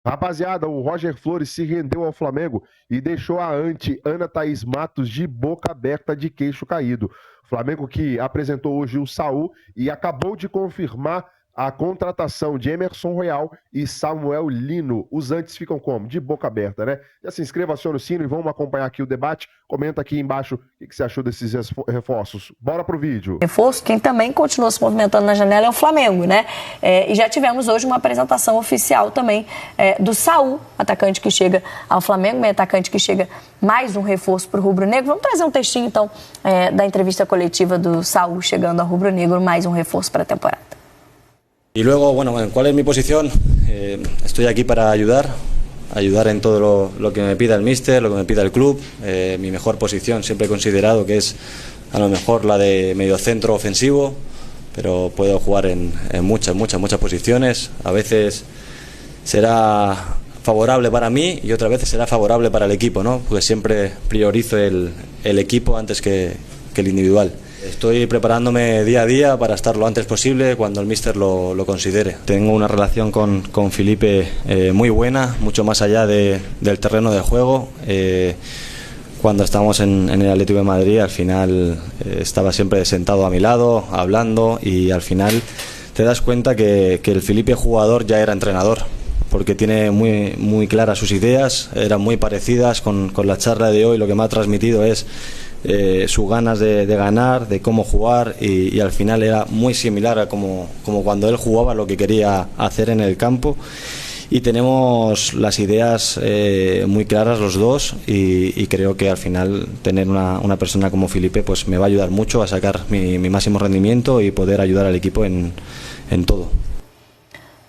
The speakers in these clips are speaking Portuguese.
Rapaziada, o Roger Flores se rendeu ao Flamengo e deixou a Ana Thaís Matos de boca aberta, de queixo caído. Flamengo que apresentou hoje o Saul e acabou de confirmar a contratação de Emerson Royal e Samuel Lino. Os antes ficam como? De boca aberta, né? Já se inscreva, acione o sino e vamos acompanhar aqui o debate. Comenta aqui embaixo o que você achou desses reforços. Bora pro vídeo. Reforço, quem também continua se movimentando na janela é o Flamengo, né? E já tivemos hoje uma apresentação oficial também do Saul, atacante que chega ao Flamengo, meio atacante que chega mais um reforço pro Rubro Negro. Vamos trazer um textinho, então, da entrevista coletiva do Saul chegando ao Rubro Negro, mais um reforço para a temporada. Y luego, bueno, ¿cuál es mi posición? Estoy aquí para ayudar en todo lo que me pida el míster, lo que me pida el club. Mi mejor posición siempre he considerado que es a lo mejor la de mediocentro ofensivo, pero puedo jugar en muchas posiciones. A veces será favorable para mí y otras veces será favorable para el equipo, ¿no? Porque siempre priorizo el equipo antes que el individual. Estoy preparándome día a día para estar lo antes posible cuando el míster lo considere. Tengo una relación con Felipe muy buena, mucho más allá del terreno de juego. Cuando estábamos en el Atlético de Madrid, al final estaba siempre sentado a mi lado, hablando, y al final te das cuenta que el Felipe jugador ya era entrenador, porque tiene muy claras sus ideas, eran muy parecidas con la charla de hoy. Lo que me ha transmitido es sus ganas de ganar, de cómo jugar, y al final era muy similar a como cuando él jugaba, lo que quería hacer en el campo. Y tenemos las ideas muy claras los dos, y creo que al final tener una persona como Felipe pues me va a ayudar mucho a sacar mi máximo rendimiento y poder ayudar al equipo en todo.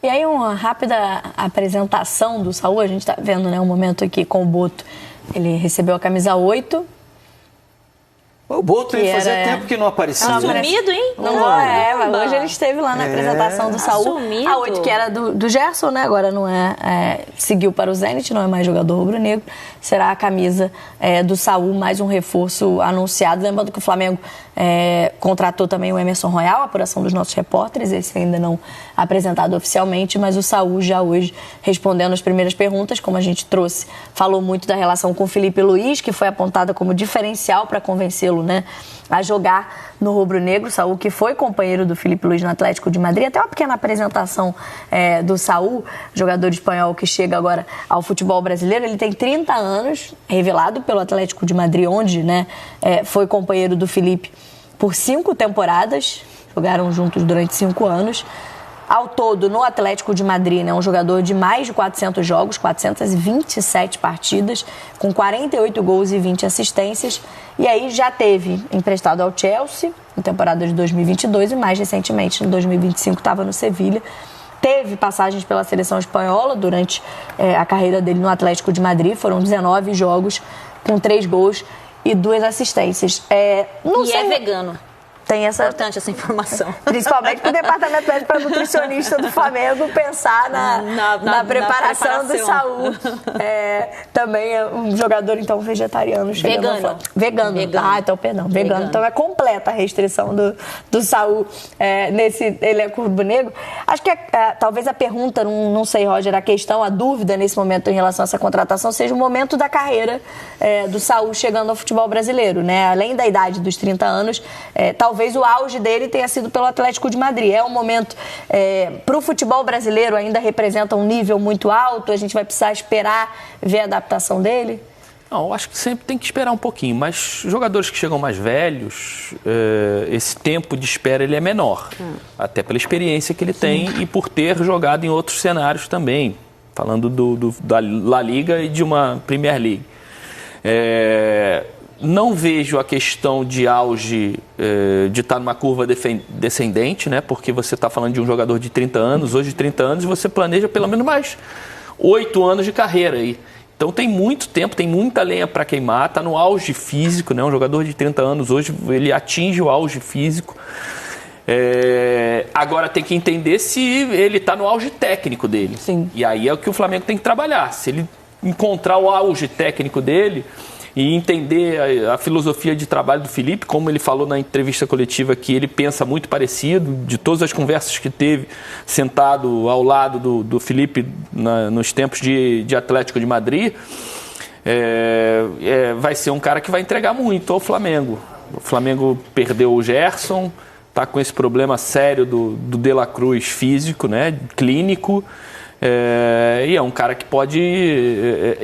E aí uma rápida apresentação do Saul, a gente está vendo, né, um momento aqui com o Boto. Ele recebeu a camisa 8. O Boto fazia tempo que não aparecia. Sumido, hein? Mas hoje ele esteve lá na apresentação do Saul. Sumido. A 8 que era do Gerson, né? Agora não seguiu para o Zenit, não é mais jogador rubro-negro. Será a camisa do Saul, mais um reforço anunciado. Lembrando que o Flamengo contratou também o Emerson Royal, a apuração dos nossos repórteres, esse ainda não apresentado oficialmente, mas o Saul já hoje respondendo as primeiras perguntas, como a gente trouxe, falou muito da relação com o Felipe Luiz, que foi apontada como diferencial para convencê-lo, né, a jogar no rubro-negro. Saul, que foi companheiro do Felipe Luiz no Atlético de Madrid. Até uma pequena apresentação do Saul, jogador espanhol que chega agora ao futebol brasileiro. Ele tem 30 anos, revelado pelo Atlético de Madrid, onde, né, foi companheiro do Felipe por 5 temporadas, jogaram juntos durante 5 anos. Ao todo, no Atlético de Madrid, né, um jogador de mais de 400 jogos, 427 partidas, com 48 gols e 20 assistências. E aí já teve emprestado ao Chelsea, na temporada de 2022, e mais recentemente, em 2025, estava no Sevilha. Teve passagens pela seleção espanhola durante a carreira dele no Atlético de Madrid. Foram 19 jogos, com 3 gols e 2 assistências. Não sei... é vegano. Tem essa... Importante essa informação. Principalmente para o departamento médico para nutricionista do Flamengo pensar na preparação do Saul. Também é um jogador, então, vegetariano. Vegano. Então, perdão. Vegano. Então, é completa a restrição do Saul nesse elenco rubro-negro. Acho que talvez a pergunta, não sei, Roger, a dúvida nesse momento em relação a essa contratação seja o momento da carreira do Saul chegando ao futebol brasileiro, né? Além da idade dos 30 anos, talvez o auge dele tenha sido pelo Atlético de Madrid. É um momento para o futebol brasileiro, ainda representa um nível muito alto. A gente vai precisar esperar ver a adaptação dele? Não, acho que sempre tem que esperar um pouquinho, mas jogadores que chegam mais velhos, esse tempo de espera ele é menor, até pela experiência que ele tem e por ter jogado em outros cenários também, falando da La Liga e de uma Premier League. Não vejo a questão de auge de estar numa curva descendente, né? Porque você está falando de um jogador de 30 anos, hoje de 30 anos, e você planeja pelo menos mais 8 anos de carreira aí. Então tem muito tempo, tem muita lenha para queimar, está no auge físico, né? Um jogador de 30 anos hoje, ele atinge o auge físico. Agora tem que entender se ele está no auge técnico dele. Sim. E aí é o que o Flamengo tem que trabalhar. Se ele encontrar o auge técnico dele, e entender a filosofia de trabalho do Felipe, como ele falou na entrevista coletiva que ele pensa muito parecido, de todas as conversas que teve sentado ao lado do Felipe nos tempos de Atlético de Madrid, vai ser um cara que vai entregar muito ao Flamengo. O Flamengo perdeu o Gerson, está com esse problema sério do De La Cruz físico, né, clínico, e é um cara que pode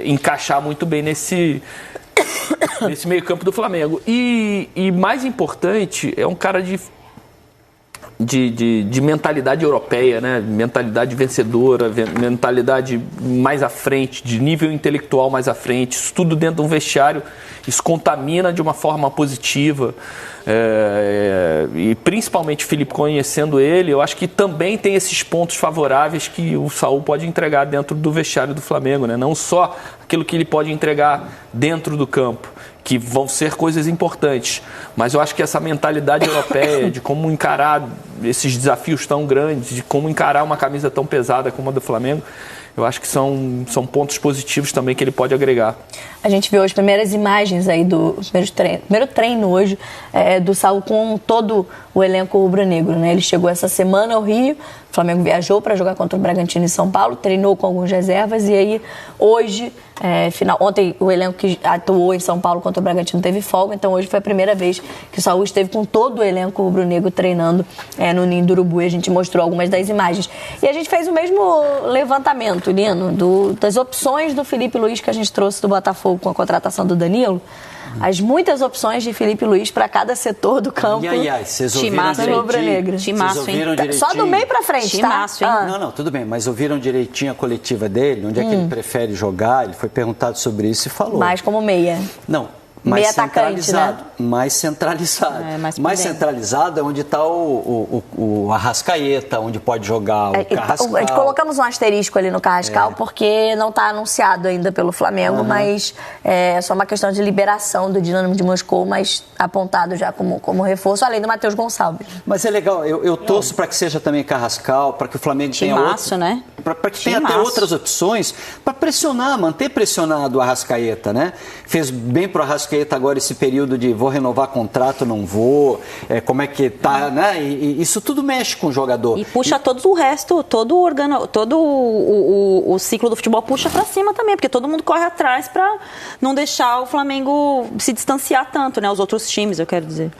encaixar muito bem nesse meio campo do Flamengo. E mais importante, é um cara de mentalidade europeia, né? Mentalidade vencedora, mentalidade mais à frente, de nível intelectual mais à frente, isso tudo dentro de um vestiário, isso contamina de uma forma positiva, e principalmente Felipe, conhecendo ele, eu acho que também tem esses pontos favoráveis que o Saúl pode entregar dentro do vestiário do Flamengo, né? Não só aquilo que ele pode entregar dentro do campo, que vão ser coisas importantes, mas eu acho que essa mentalidade europeia de como encarar esses desafios tão grandes, de como encarar uma camisa tão pesada como a do Flamengo, eu acho que são pontos positivos também que ele pode agregar. A gente viu as primeiras imagens aí do primeiro treino hoje do Saúl com todo o elenco rubro-negro, né? Ele chegou essa semana ao Rio, o Flamengo viajou para jogar contra o Bragantino em São Paulo, treinou com algumas reservas e aí hoje, ontem o elenco que atuou em São Paulo contra o Bragantino teve folga, então hoje foi a primeira vez que o Saúl esteve com todo o elenco rubro-negro treinando no Ninho do Urubu, e a gente mostrou algumas das imagens. E a gente fez o mesmo levantamento, Lino, das opções do Felipe Luiz que a gente trouxe do Botafogo com a contratação do Danilo. As muitas opções de Felipe Luiz para cada setor do campo. Vocês ouviram direitinho? Timaço, hein? Só do meio para frente, Timaço, tá? Não, tudo bem, mas ouviram direitinho a coletiva dele? Onde é que ele prefere jogar? Ele foi perguntado sobre isso e falou. Mais como meia. Não. Mais centralizado, né? Mais centralizado. Mais centralizado é onde está o Arrascaeta, onde pode jogar o Carrascal. Colocamos um asterisco ali no Carrascal porque não está anunciado ainda pelo Flamengo, mas é só uma questão de liberação do Dinamo de Moscou, mas apontado já como reforço, além do Matheus Gonçalves. Mas é legal, eu torço para que seja também Carrascal, para que o Flamengo tenha né? Para que tenha até outras opções, para pressionar, manter pressionado o Arrascaeta, né? Fez bem para o Arrascaeta agora esse período de vou renovar contrato, não vou, como é que tá, né? E isso tudo mexe com o jogador. E puxa todo o resto, todo o ciclo do futebol puxa para cima também, porque todo mundo corre atrás para não deixar o Flamengo se distanciar tanto, né? Os outros times, eu quero dizer.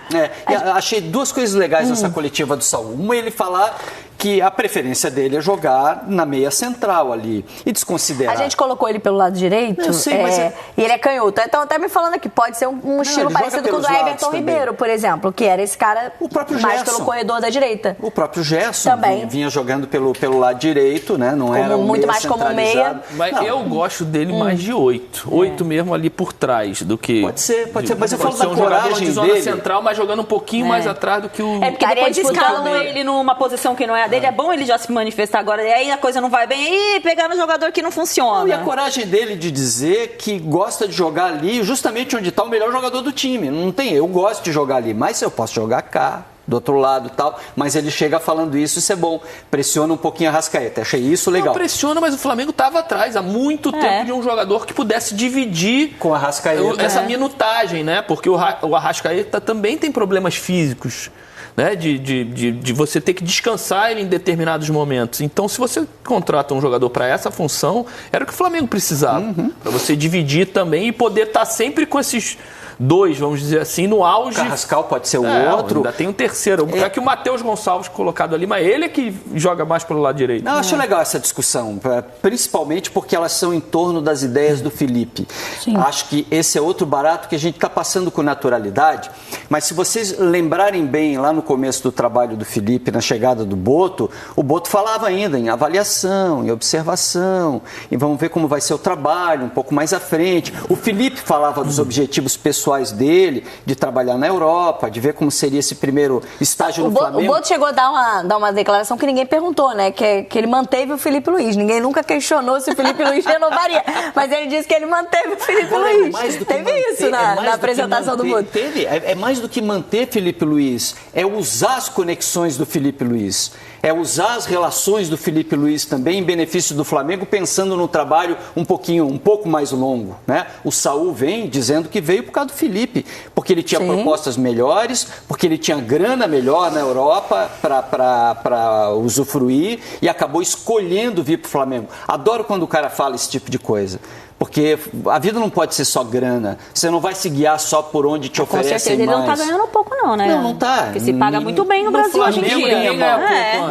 Achei duas coisas legais nessa coletiva do Saúl. Uma, ele falar que a preferência dele é jogar na meia central ali e desconsiderar. A gente colocou ele pelo lado direito, eu sei, mas e ele é canhoto. Então, até me falando que pode ser um estilo parecido com o do Everton Ribeiro, por exemplo, que era esse cara mais pelo corredor da direita. O próprio Gerson também vinha jogando pelo lado direito, né? Não era muito mais como meia. Mas eu gosto dele mais de 8. 8 mesmo ali por trás do que... Pode ser, mas eu falo da coragem de zona dele. central, mas jogando um pouquinho mais atrás do que o... Porque depois escalam ele numa posição que não é a dele, é bom ele já se manifestar agora, e aí a coisa não vai bem, e pegar no jogador que não funciona. E a coragem dele de dizer que gosta de jogar ali justamente onde está o melhor jogador do time. Não tem, eu gosto de jogar ali, mas eu posso jogar cá, do outro lado e tal, mas ele chega falando isso é bom. Pressiona um pouquinho a Arrascaeta, achei isso legal. Não pressiona, mas o Flamengo estava atrás há muito tempo de um jogador que pudesse dividir com a Arrascaeta essa minutagem, né? Porque o Arrascaeta também tem problemas físicos, né? De você ter que descansar ele em determinados momentos. Então, se você contrata um jogador para essa função, era o que o Flamengo precisava. Para você dividir também e poder estar sempre com esses dois, vamos dizer assim, no auge. O Carrascal pode ser o outro. Ainda tem um terceiro. É que o Matheus Gonçalves colocado ali, mas ele é que joga mais pelo lado direito. Não, acho legal essa discussão, principalmente porque elas são em torno das ideias do Felipe. Sim. Acho que esse é outro barato que a gente está passando com naturalidade, mas se vocês lembrarem bem, lá no começo do trabalho do Felipe, na chegada do Boto, o Boto falava ainda em avaliação, em observação, e vamos ver como vai ser o trabalho um pouco mais à frente. O Felipe falava dos objetivos pessoais dele, de trabalhar na Europa, de ver como seria esse primeiro estágio no Flamengo. O Boto chegou a dar uma declaração que ninguém perguntou, né? Que ele manteve o Felipe Luiz. Ninguém nunca questionou se o Felipe Luiz renovaria. Mas ele disse que ele manteve o Felipe Luiz. Teve isso na apresentação do Boto. É mais do que manter Felipe Luiz. É usar as conexões do Felipe Luiz. É usar as relações do Felipe Luiz também em benefício do Flamengo, pensando no trabalho um pouco mais longo, né? O Saúl vem dizendo que veio por causa do Felipe, porque ele tinha propostas melhores, porque ele tinha grana melhor na Europa para usufruir e acabou escolhendo vir para o Flamengo. Adoro quando o cara fala esse tipo de coisa. Porque a vida não pode ser só grana. Você não vai se guiar só por onde te oferecem mais. Com certeza, ele não tá ganhando pouco não, né? Não tá. Porque se paga muito bem no Brasil hoje em dia.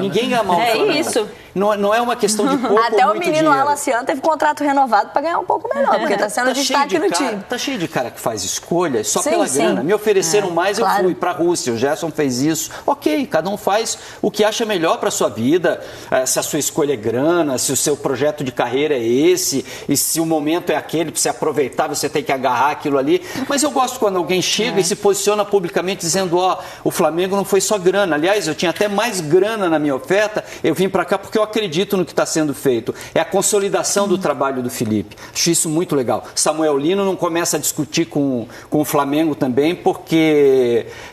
Ninguém ganha mal. É isso. Não é uma questão de pouco Até ou o muito menino dinheiro. Alaciano teve contrato renovado para ganhar um pouco melhor, porque está sendo destaque no time. Tá cheio de cara que faz escolhas só pela grana. Me ofereceram mais, eu fui para a Rússia. O Gerson fez isso. Ok, cada um faz o que acha melhor para sua vida. Se a sua escolha é grana, se o seu projeto de carreira é esse, e se o momento é aquele para você aproveitar, você tem que agarrar aquilo ali. Mas eu gosto quando alguém chega e se posiciona publicamente dizendo, o Flamengo não foi só grana. Aliás, eu tinha até mais grana na minha oferta, eu vim para cá porque eu acredito no que está sendo feito. É a consolidação do trabalho do Felipe. Acho isso muito legal. Samuel Lino não começa a discutir com o Flamengo também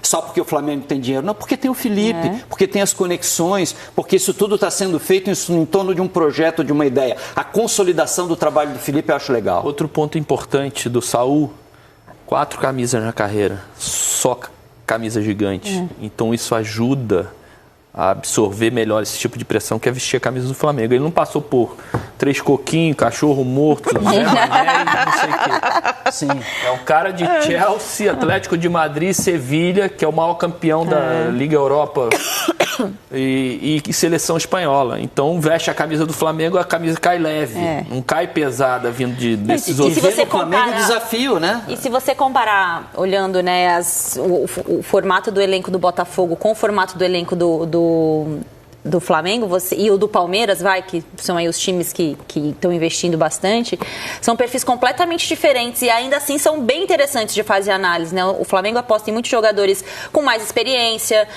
só porque o Flamengo tem dinheiro. Não, porque tem o Felipe, porque tem as conexões, porque isso tudo está sendo feito em torno de um projeto, de uma ideia. A consolidação do trabalho do Felipe eu acho legal. Outro ponto importante do Saúl, 4 camisas na carreira, só camisa gigante. Então isso ajuda a absorver melhor esse tipo de pressão que é vestir a camisa do Flamengo. Ele não passou por 3 coquinhos, cachorro morto, Zé Mané, não sei o quê. Sim. É um cara de Chelsea, Atlético de Madrid, Sevilha, que é o maior campeão da Liga Europa e seleção espanhola. Então veste a camisa do Flamengo, a camisa cai leve, não cai pesada vindo desses outros. E se você Flamengo desafio, né? E se você comparar, olhando, né, o formato do elenco do Botafogo com o formato do elenco do Flamengo e o do Palmeiras, que são aí os times que estão investindo bastante, são perfis completamente diferentes e ainda assim são bem interessantes de fazer análise, né? O Flamengo aposta em muitos jogadores com mais experiência,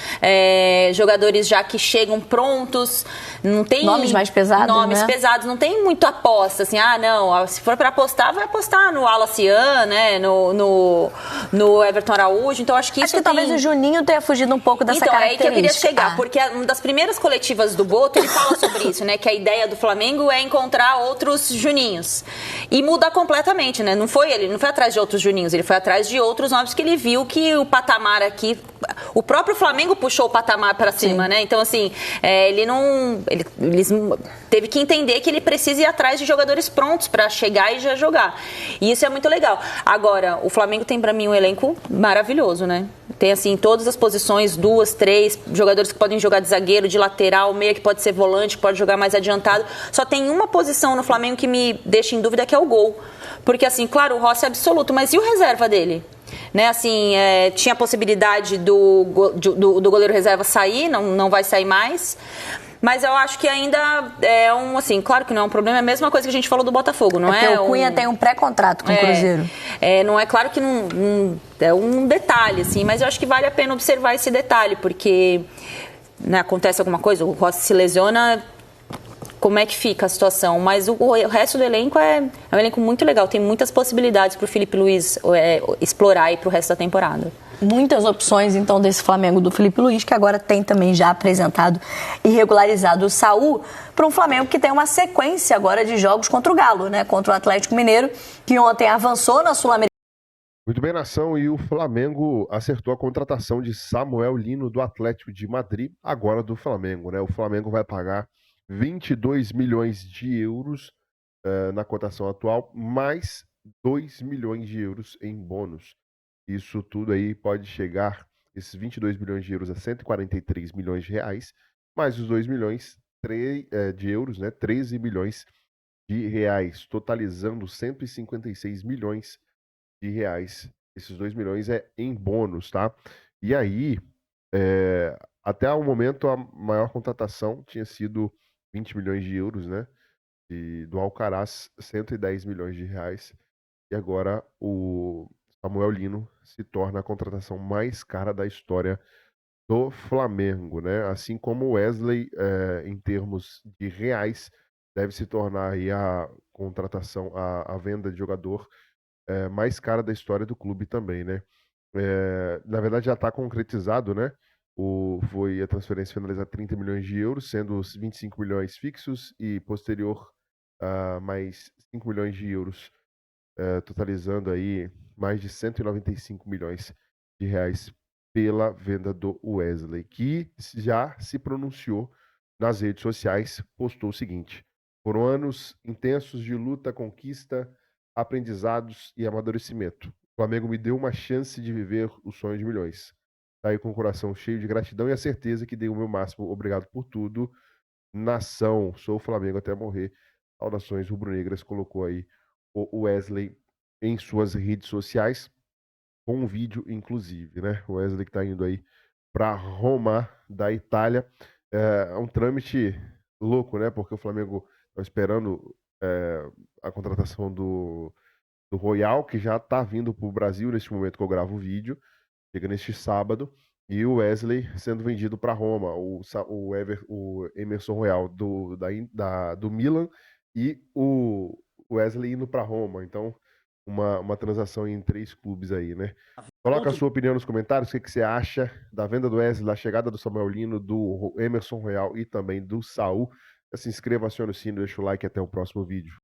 jogadores já que chegam prontos, não tem... Nomes mais pesados, Nomes pesados, não tem muito aposta, assim, se for para apostar, vai apostar no Alacian, né? No Everton Araújo, então acho que isso talvez o Juninho tenha fugido um pouco dessa característica. É aí que eu queria chegar, porque uma das primeiras coletivas do Boto, ele fala sobre isso, né? Que a ideia do Flamengo é encontrar outros Juninhos. E muda completamente, né? Não foi atrás de outros Juninhos, ele foi atrás de outros nomes que ele viu que o patamar aqui... O próprio Flamengo puxou o patamar para cima, né? Então, assim, ele teve que entender que ele precisa ir atrás de jogadores prontos para chegar e já jogar. E isso é muito legal. Agora, o Flamengo tem para mim um elenco maravilhoso, né? Tem, assim, todas as posições, 2, 3 jogadores que podem jogar de zagueiro, de lateral, meia que pode ser volante, que pode jogar mais adiantado. Só tem uma posição no Flamengo que me deixa em dúvida, que é o gol. Porque, assim, claro, o Rossi é absoluto, mas e o reserva dele? Né, assim, tinha a possibilidade do goleiro reserva sair, não vai sair mais. Mas eu acho que ainda claro que não é um problema, é a mesma coisa que a gente falou do Botafogo, não é? Porque o Cunha tem um pré-contrato com o Cruzeiro. Não é claro que não é um detalhe, assim, mas eu acho que vale a pena observar esse detalhe, porque acontece alguma coisa, o Rossi se lesiona, como é que fica a situação? Mas o resto do elenco é um elenco muito legal, tem muitas possibilidades para o Felipe Luiz explorar aí para o resto da temporada. Muitas opções, então, desse Flamengo do Felipe Luiz, que agora tem também já apresentado e regularizado o Saúl, para um Flamengo que tem uma sequência agora de jogos contra o Galo, né? Contra o Atlético Mineiro, que ontem avançou na Sul-Americana. Muito bem, nação, e o Flamengo acertou a contratação de Samuel Lino do Atlético de Madrid, agora do Flamengo, né? O Flamengo vai pagar 22 milhões de euros na cotação atual, mais 2 milhões de euros em bônus. Isso tudo aí pode chegar, esses 22 milhões de euros, a 143 milhões de reais, mais os 2 milhões de euros, né? 13 milhões de reais, totalizando 156 milhões de reais. Esses 2 milhões é em bônus, tá? E aí, até o momento, a maior contratação tinha sido 20 milhões de euros, né? E do Alcaraz, 110 milhões de reais. E agora o Samuel Lino se torna a contratação mais cara da história do Flamengo, né? Assim como o Wesley, em termos de reais, deve se tornar aí a contratação, a venda de jogador mais cara da história do clube também, né? Na verdade já está concretizado, né? Foi a transferência finalizada 30 milhões de euros, sendo os 25 milhões fixos e posterior mais 5 milhões de euros, totalizando aí mais de 195 milhões de reais pela venda do Wesley, que já se pronunciou nas redes sociais, postou o seguinte: foram anos intensos de luta, conquista, aprendizados e amadurecimento. O Flamengo me deu uma chance de viver o sonho de milhões. Saí com o coração cheio de gratidão e a certeza que dei o meu máximo. Obrigado por tudo. Nação, sou o Flamengo até morrer. Saudações rubro-negras, colocou aí o Wesley em suas redes sociais, com um vídeo, inclusive, né? O Wesley que está indo aí para Roma, da Itália. É um trâmite louco, né? Porque o Flamengo está esperando a contratação do Royal, que já está vindo para o Brasil neste momento que eu gravo o vídeo. Chega neste sábado. E o Wesley sendo vendido para Roma. O Emerson Royal do Milan e o Wesley indo para Roma. Então, uma transação em 3 clubes aí, né? Coloca a sua opinião nos comentários. O que você acha da venda do Wesley, da chegada do Samuel Lino, do Emerson Royal e também do Saul. Se inscreva, acione o sino, deixa o like e até o próximo vídeo.